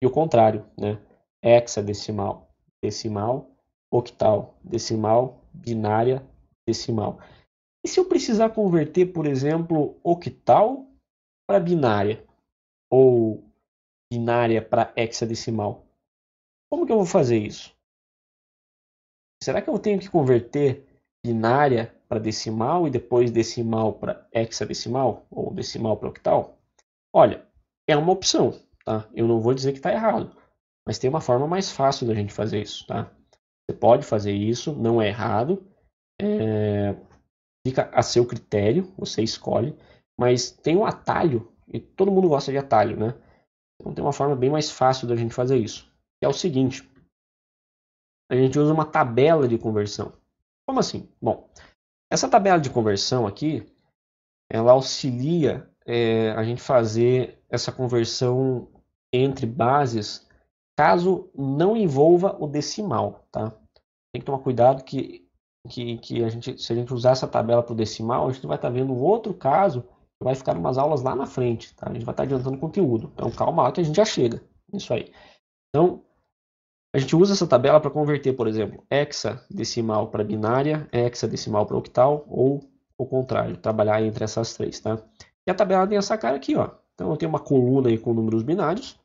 e o contrário, né? Hexadecimal, decimal, octal, decimal, binária, decimal. E se eu precisar converter, por exemplo, octal para binária ou binária para hexadecimal? Como que eu vou fazer isso? Será que eu tenho que converter binária para decimal e depois decimal para hexadecimal ou decimal para octal? Olha, é uma opção, tá? Eu não vou dizer que está errado, mas tem uma forma mais fácil da gente fazer isso, tá? Você pode fazer isso, não é errado, fica a seu critério, você escolhe, mas tem um atalho, e todo mundo gosta de atalho, né? Então tem uma forma bem mais fácil da gente fazer isso, que é o seguinte: a gente usa uma tabela de conversão. Como assim? Bom, essa tabela de conversão aqui, ela auxilia a gente fazer essa conversão entre bases, caso não envolva o decimal, tá? Tem que tomar cuidado que se a gente usar essa tabela para o decimal, a gente vai estar vendo um outro caso que vai ficar umas aulas lá na frente, tá? A gente vai estar adiantando conteúdo. Então calma lá que a gente já chega. Isso aí. Então, a gente usa essa tabela para converter, por exemplo, hexadecimal para binária, hexadecimal para octal ou o contrário, trabalhar entre essas três, tá? E a tabela tem essa cara aqui, ó. Então eu tenho uma coluna aí com números binários,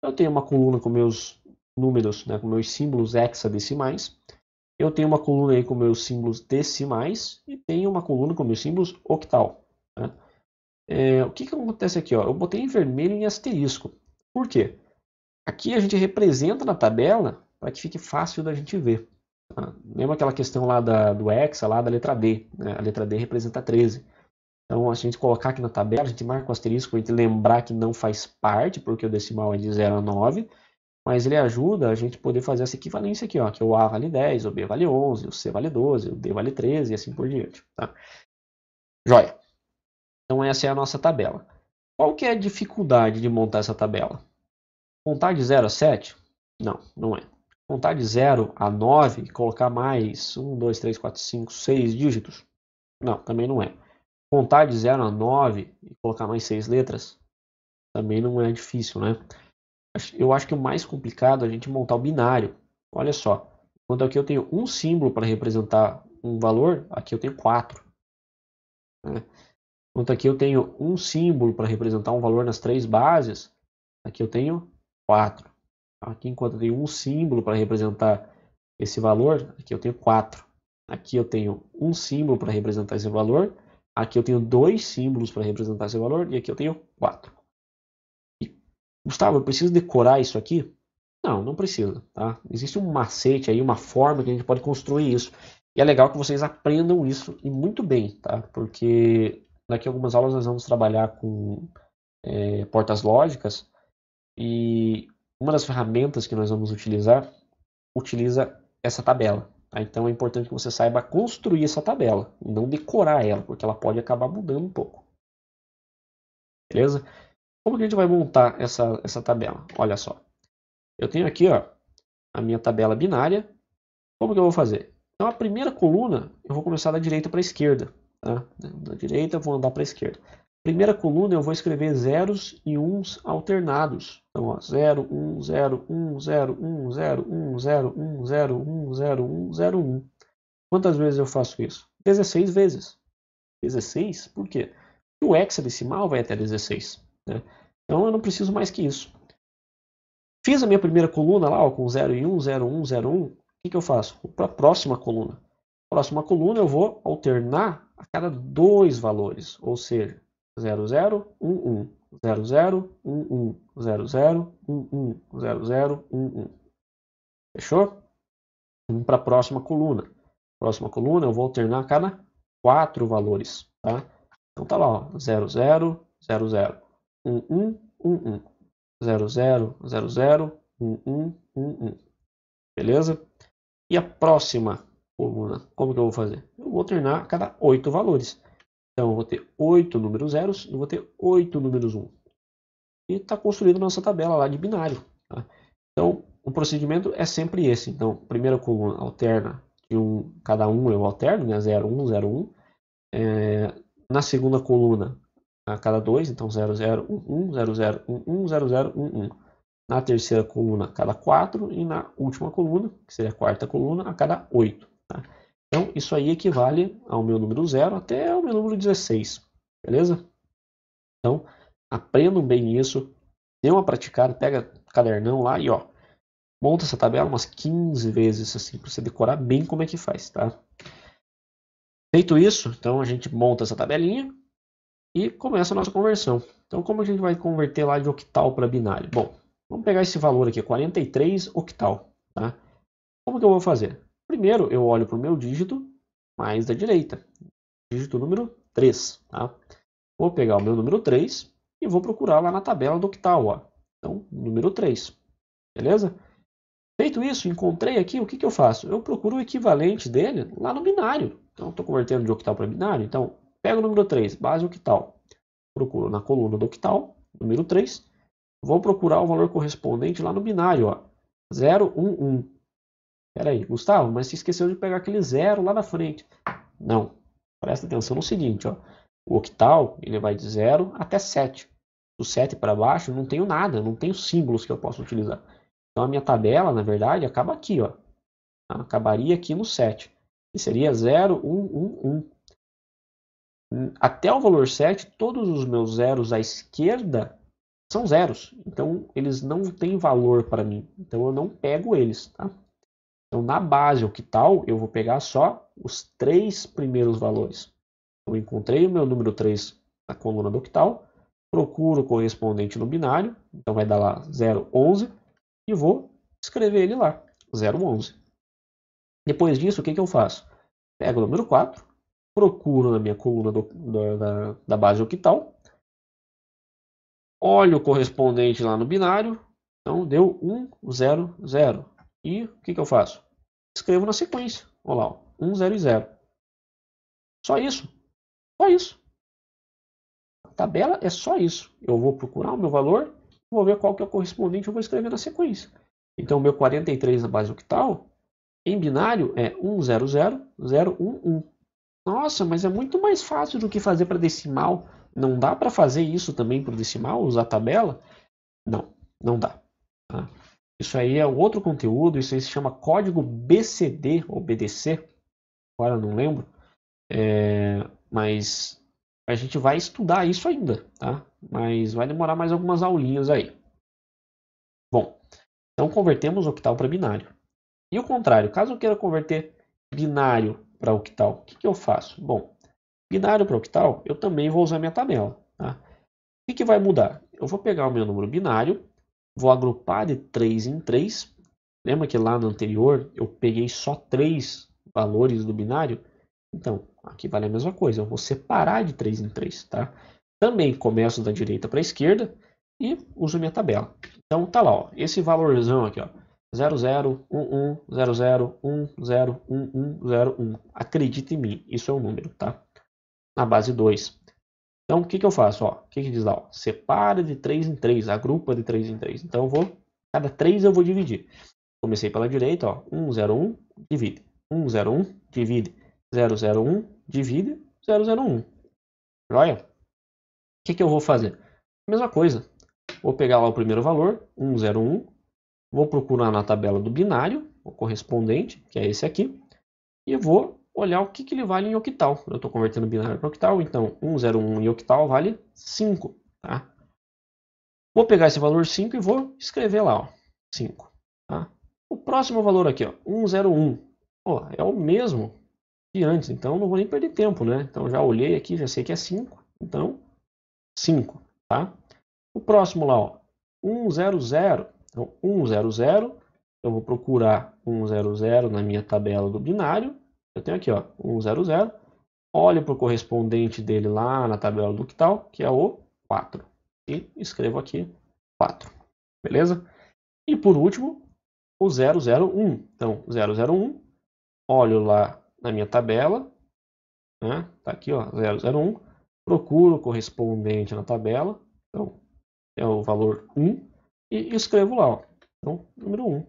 eu tenho uma coluna com meus números, né, com meus símbolos hexadecimais, eu tenho uma coluna aí com meus símbolos decimais e tenho uma coluna com meus símbolos octal. Né? O que acontece aqui? Ó? Eu botei em vermelho em asterisco. Por quê? Aqui a gente representa na tabela para que fique fácil da gente ver. Tá? Lembra aquela questão lá do hexa, lá da letra D? Né? A letra D representa 13. Então, a gente colocar aqui na tabela, a gente marca o asterisco para a gente lembrar que não faz parte, porque o decimal é de 0 a 9, mas ele ajuda a gente poder fazer essa equivalência aqui, ó, que o A vale 10, o B vale 11, o C vale 12, o D vale 13 e assim por diante. Tá? Joia. Então, essa é a nossa tabela. Qual que é a dificuldade de montar essa tabela? Contar de 0 a 7? Não, não é. Contar de 0 a 9 e colocar mais 1, 2, 3, 4, 5, 6 dígitos? Não, também não é. Contar de 0 a 9 e colocar mais 6 letras? Também não é difícil, né? Eu acho que o mais complicado é a gente montar o binário. Olha só. Enquanto aqui eu tenho um símbolo para representar um valor, aqui eu tenho 4. Né? Enquanto aqui eu tenho um símbolo para representar um valor nas três bases, aqui eu tenho 4. Aqui, enquanto eu tenho um símbolo para representar esse valor, aqui eu tenho 4. Aqui eu tenho um símbolo para representar esse valor, aqui eu tenho 2 símbolos para representar esse valor, e aqui eu tenho 4. E, Gustavo, eu preciso decorar isso aqui? Não, não precisa. Tá? Existe um macete aí, uma forma que a gente pode construir isso. E é legal que vocês aprendam isso e muito bem, tá? Porque daqui a algumas aulas nós vamos trabalhar com portas lógicas e uma das ferramentas que nós vamos utilizar utiliza essa tabela. Tá? Então é importante que você saiba construir essa tabela e não decorar ela, porque ela pode acabar mudando um pouco. Beleza? Como que a gente vai montar essa tabela? Olha só. Eu tenho aqui, ó, a minha tabela binária. Como que eu vou fazer? Então a primeira coluna eu vou começar da direita para a esquerda. Tá? Da direita eu vou andar para a esquerda. Primeira coluna eu vou escrever zeros e uns alternados. Então, ó, 0, 1, 0, 1, 0, 1, 0, 1, 0, 1, 0, 1, 0, 1, 0, 1. Quantas vezes eu faço isso? 16 vezes. 16? Por quê? Porque o hexadecimal vai até 16. Né? Então eu não preciso mais que isso. Fiz a minha primeira coluna lá, ó, com 0 e 1, 0, 1, 0, 1. O que eu faço? Para a próxima coluna. Próxima coluna eu vou alternar a cada 2 valores, ou seja, 0, 0, 1, 1, 0, 0, 1, 1, 0, 0, 1, 1, 0, 0, 1, 1. Fechou? Vamos para a próxima coluna. Próxima coluna eu vou alternar a cada 4 valores. Tá? Então tá lá, ó, 0, 0, 0, 0, 1, 1, 1, 1, 0, 0, 0, 0, 1, 1, 1, 1. Beleza? E a próxima coluna, como que eu vou fazer? Eu vou alternar a cada 8 valores. Então, eu vou ter 8 números zeros e vou ter 8 números 1. E está construída a nossa tabela lá de binário. Tá? Então, o procedimento é sempre esse. Então, primeira coluna alterna, cada um eu alterno, né? 0, 1, 0, 1. Na segunda coluna, a cada 2, então 0, 0, 1, 1, 0, 0, 1, 1, 0, 0, 1, 1. Na terceira coluna, a cada 4. E na última coluna, que seria a quarta coluna, a cada 8. Tá? Então, isso aí equivale ao meu número 0 até o meu número 16. Beleza? Então, aprendam bem isso, dê uma praticada, pega cadernão lá e ó, monta essa tabela umas 15 vezes assim, para você decorar bem como é que faz, tá? Feito isso, então a gente monta essa tabelinha e começa a nossa conversão. Então como a gente vai converter lá de octal para binário? Bom, vamos pegar esse valor aqui, 43 octal, tá? Como que eu vou fazer? Primeiro eu olho para o meu dígito mais da direita, dígito número 3, tá? Vou pegar o meu número 3 e vou procurar lá na tabela do octal, ó. Então, número 3, beleza? Feito isso, encontrei aqui, o que que eu faço? Eu procuro o equivalente dele lá no binário. Então, estou convertendo de octal para binário. Então, pego o número 3, base octal. Procuro na coluna do octal, número 3. Vou procurar o valor correspondente lá no binário, ó. 0, 1, 1. Espera aí, Gustavo, mas você esqueceu de pegar aquele 0 lá na frente. Não, presta atenção no seguinte, ó. O octal, ele vai de 0 até 7. Do 7 para baixo, não tenho nada, não tenho símbolos que eu possa utilizar. Então, a minha tabela, na verdade, acaba aqui, ó. Acabaria aqui no 7. E seria 0, 1, 1, 1. Até o valor 7, todos os meus zeros à esquerda são zeros. Então, eles não têm valor para mim. Então, eu não pego eles, tá? Então, na base octal, eu vou pegar só os 3 primeiros valores. Eu encontrei o meu número 3 na coluna do octal, procuro o correspondente no binário, então vai dar lá 0, 11, e vou escrever ele lá, 0, 11. Depois disso, o que que eu faço? Pego o número 4, procuro na minha coluna da base octal, olho o correspondente lá no binário, então deu 1, 0, 0. E o que que eu faço? Escrevo na sequência, olha lá, 1, 0 e 0. Só isso, só isso. A tabela é só isso. Eu vou procurar o meu valor, vou ver qual que é o correspondente, eu vou escrever na sequência. Então, o meu 43 na base octal, em binário, é 1000111. Nossa, mas é muito mais fácil do que fazer para decimal. Não dá para fazer isso também para decimal, usar tabela? Não, não dá. Tá? Isso aí é outro conteúdo, isso aí se chama código BCD ou BDC, agora não lembro, mas a gente vai estudar isso ainda, tá? Mas vai demorar mais algumas aulinhas aí. Bom, então convertemos octal para binário. E o contrário, caso eu queira converter binário para octal, o que que eu faço? Bom, binário para octal, eu também vou usar minha tabela. Tá? O que que vai mudar? Eu vou pegar o meu número binário, vou agrupar de 3 em 3. Lembra que lá no anterior eu peguei só 3 valores do binário? Então, aqui vale a mesma coisa. Eu vou separar de 3 em 3. Tá? Também começo da direita para a esquerda e uso minha tabela. Então, tá lá, ó, esse valorzão aqui, ó. 0011101101. Acredite em mim, isso é um número, tá? Na base 2. Então, o que que eu faço? Ó, o que que diz lá? Ó? Separa de 3 em 3, agrupa de 3 em 3. Então, cada 3 eu vou dividir. Comecei pela direita, ó, 101, divide. 101, divide. 001, divide. 001. Joia? O que que eu vou fazer? Mesma coisa. Vou pegar lá o primeiro valor, 101. Vou procurar na tabela do binário, o correspondente, que é esse aqui, e vou olhar o que, que ele vale em octal. Eu estou convertendo binário para octal, então 101 em octal vale 5. Tá? Vou pegar esse valor 5 e vou escrever lá, ó, 5. Tá? O próximo valor aqui, ó, 101, ó, é o mesmo que antes, então não vou nem perder tempo, né? Então já olhei aqui, já sei que é 5, então 5. Tá? O próximo lá, ó, 100. Então, 100, eu vou procurar 100 na minha tabela do binário. Eu tenho aqui, ó, 100. Olho para o correspondente dele lá na tabela do octal, que é o 4. E escrevo aqui 4. Beleza? E por último, o 001. Então, 001, olho lá na minha tabela, né? Tá aqui, ó, 001. Procuro o correspondente na tabela. Então, é o valor 1 e escrevo lá, ó. Então, número 1.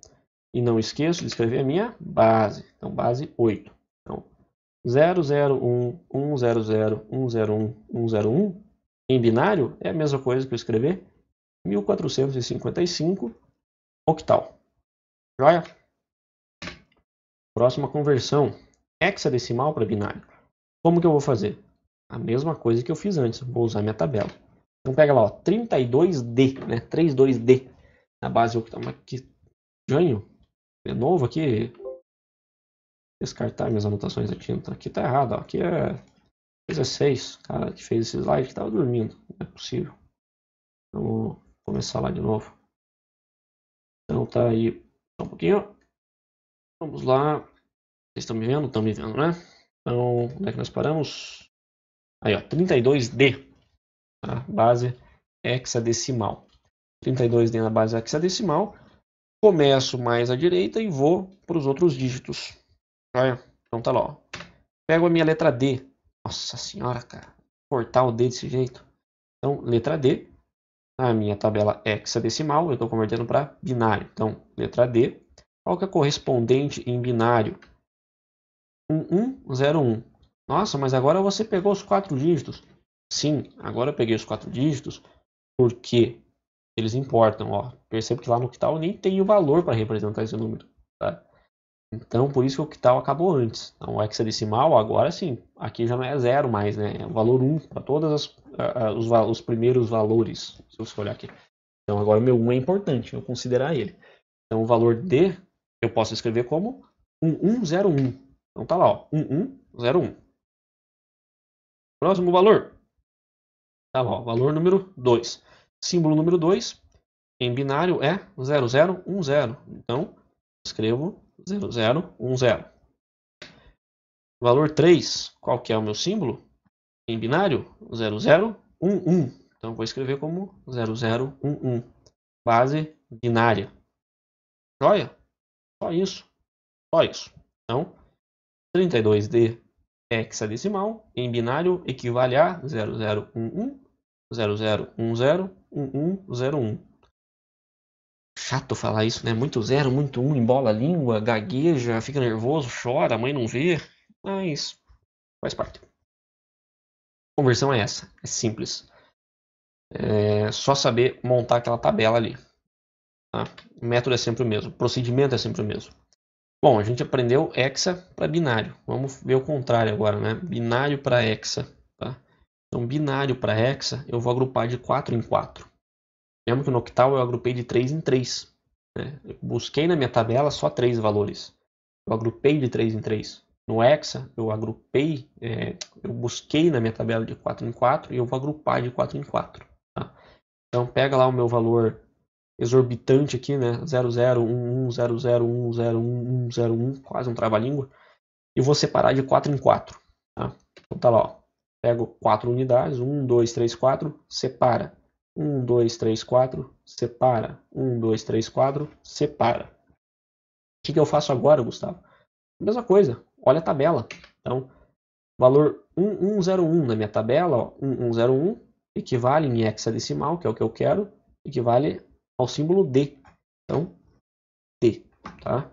E não esqueço de escrever a minha base. Então, base 8. Então, 001, 100, 101, 101 em binário é a mesma coisa que eu escrever 1455 octal. Joia? Próxima conversão. Hexadecimal para binário. Como que eu vou fazer? A mesma coisa que eu fiz antes. Vou usar minha tabela. Então pega lá, ó, 32D, né? 32D na base octal. Mas que ganho. De novo aqui. Descartar minhas anotações aqui. Aqui tá errado, ó. Aqui é 16. O cara que fez esse slide estava dormindo. Não é possível. Vamos começar lá de novo. Então tá aí. Só um pouquinho. Vamos lá. Vocês estão me vendo? Estão me vendo, né? Então, onde é que nós paramos? Aí, ó. 32D. Tá? Base hexadecimal. 32D na base hexadecimal. Começo mais à direita e vou para os outros dígitos. Olha. Então tá lá, ó. Pego a minha letra D. Nossa senhora, cara. Cortar o D desse jeito. Então, letra D. A minha tabela hexadecimal, eu estou convertendo para binário. Então, letra D. Qual que é a correspondente em binário? 1101. Nossa, mas agora você pegou os 4 dígitos. Sim, agora eu peguei os 4 dígitos porque eles importam. Ó. Percebo que lá no octal nem tem o valor para representar esse número. Tá? Então, por isso que o octal acabou antes. Então, o hexadecimal, agora sim, aqui já não é 0 mais, né? É o valor 1 para todos os primeiros valores. Se eu olhar aqui. Então, agora o meu 1 é importante, eu considerar ele. Então, o valor D eu posso escrever como 1101. Então, tá lá, ó, 1101. Próximo valor. Tá lá, ó, valor número 2. Símbolo número 2 em binário é 0010. Então, escrevo 0010. Valor 3, qual que é o meu símbolo? Em binário, 0011. Então, vou escrever como 0011. Base binária. Joia? Só isso. Só isso. Então, 32D hexadecimal em binário equivale a 0011, 0010, 1101. Chato falar isso, né? Muito 0, muito 1, embola a língua, gagueja, fica nervoso, chora, a mãe não vê. Mas faz parte. A conversão é essa, é simples. É só saber montar aquela tabela ali. Tá? O método é sempre o mesmo, o procedimento é sempre o mesmo. Bom, a gente aprendeu hexa para binário. Vamos ver o contrário agora, né? Binário para hexa. Tá? Então, binário para hexa, eu vou agrupar de 4 em 4. Lembra que no octal eu agrupei de 3 em 3. Né? Eu busquei na minha tabela só 3 valores. Eu agrupei de 3 em 3. No hexa, eu agrupei, eu busquei na minha tabela de 4 em 4 e eu vou agrupar de 4 em 4. Tá? Então, pega lá o meu valor exorbitante aqui, né? 001100101101, quase um trava-língua. E vou separar de 4 em 4. Tá? Então tá lá, ó. Pego 4 unidades, 1, 2, 3, 4, separa. 1, 2, 3, 4, separa. 1, 2, 3, 4, separa. O que eu faço agora, Gustavo? Mesma coisa, olha a tabela. Então, valor 1101 na minha tabela, ó, 1101 equivale em hexadecimal, que é o que eu quero, equivale ao símbolo D. Então, D, tá?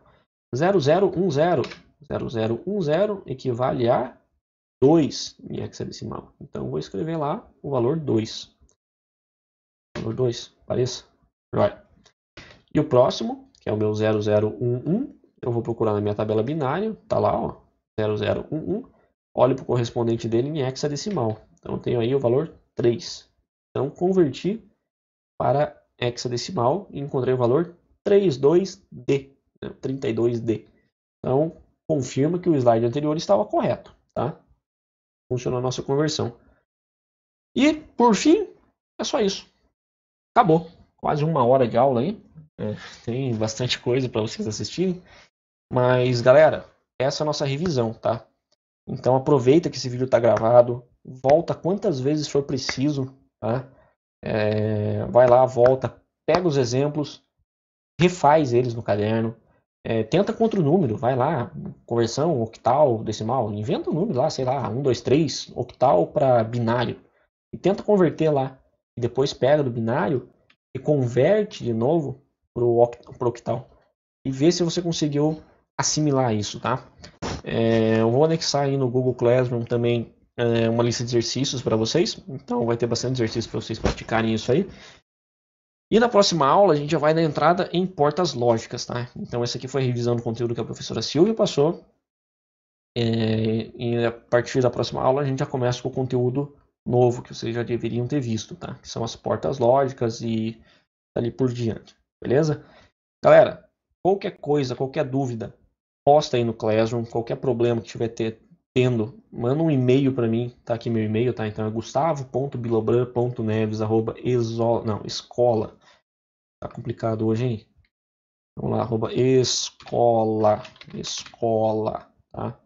0010, 0010 equivale a 2 em hexadecimal. Então, vou escrever lá o valor 2. Valor 2, apareça. Right. E o próximo, que é o meu 0011, eu vou procurar na minha tabela binária, tá lá, ó, 0011. Olho para o correspondente dele em hexadecimal. Então, eu tenho aí o valor 3. Então, converti para hexadecimal e encontrei o valor 32D, né, 32D. Então, confirma que o slide anterior estava correto, tá? Funcionou a nossa conversão. E, por fim, é só isso. Acabou. Quase 1 hora de aula aí. Tem bastante coisa para vocês assistirem. Mas, galera, essa é a nossa revisão, tá? Então, aproveita que esse vídeo está gravado. Volta quantas vezes for preciso, tá? Vai lá, volta, pega os exemplos, refaz eles no caderno. Tenta com outro número, vai lá, conversão, octal, decimal, inventa um número lá, sei lá, 1, 2, 3, octal para binário. E tenta converter lá. E depois pega do binário e converte de novo pro octal. E vê se você conseguiu assimilar isso, tá? Eu vou anexar aí no Google Classroom também uma lista de exercícios para vocês. Então vai ter bastante exercício para vocês praticarem isso aí. E na próxima aula a gente já vai na entrada em portas lógicas, tá? Então essa aqui foi a revisão do conteúdo que a professora Silvia passou. E a partir da próxima aula a gente já começa com o conteúdo novo que vocês já deveriam ter visto, tá? Que são as portas lógicas e ali por diante, beleza? Galera, qualquer coisa, qualquer dúvida, posta aí no Classroom, qualquer problema que tiver tendo, manda um e-mail para mim, tá aqui meu e-mail, tá? Então é gustavo.bilobran.neves@escola, não, escola. Tá complicado hoje, hein? Vamos lá, escola, tá?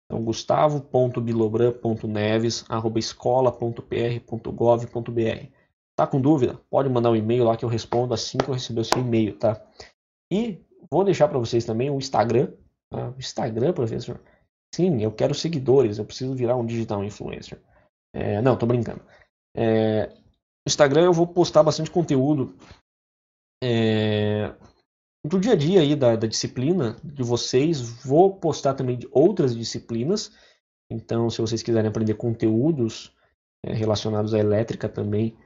Então, gustavo.bilobran.neves@escola.pr.gov.br. Tá com dúvida? Pode mandar um e-mail lá que eu respondo assim que eu receber o seu e-mail, tá? E vou deixar para vocês também o Instagram. Tá? O Instagram, professor? Sim, eu quero seguidores, eu preciso virar um digital influencer. Não, tô brincando. No Instagram eu vou postar bastante conteúdo do dia a dia aí da disciplina de vocês. Vou postar também de outras disciplinas. Então, se vocês quiserem aprender conteúdos relacionados à elétrica também,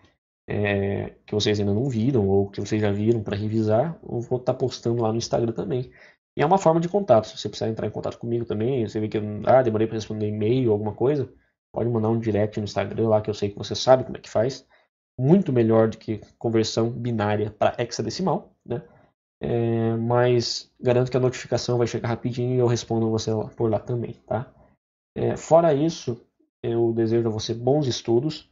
que vocês ainda não viram ou que vocês já viram para revisar, eu vou estar postando lá no Instagram também. E é uma forma de contato. Se você precisar entrar em contato comigo também, você vê que demorei para responder e-mail ou alguma coisa, pode mandar um direct no Instagram lá que eu sei que você sabe como é que faz. Muito melhor do que conversão binária para hexadecimal, né? Mas garanto que a notificação vai chegar rapidinho e eu respondo você por lá também, tá? Fora isso, eu desejo a você bons estudos.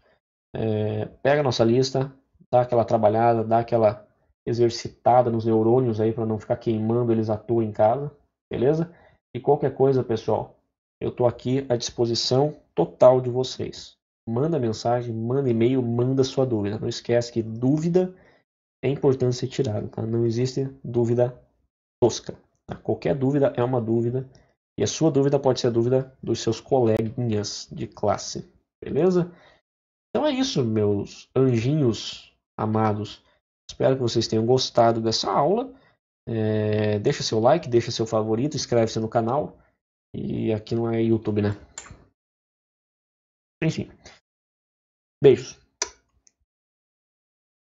Pega a nossa lista, dá aquela trabalhada, dá aquela exercitada nos neurônios aí para não ficar queimando eles à toa em casa, beleza? E qualquer coisa, pessoal, eu estou aqui à disposição total de vocês. Manda mensagem, manda e-mail, manda sua dúvida. Não esquece que dúvida é importante ser tirada, tá? Não existe dúvida tosca. Tá? Qualquer dúvida é uma dúvida e a sua dúvida pode ser a dúvida dos seus coleguinhas de classe, beleza? Então é isso, meus anjinhos amados. Espero que vocês tenham gostado dessa aula. Deixa seu like, deixa seu favorito, inscreve-se no canal. E aqui não é YouTube, né? Enfim, beijos.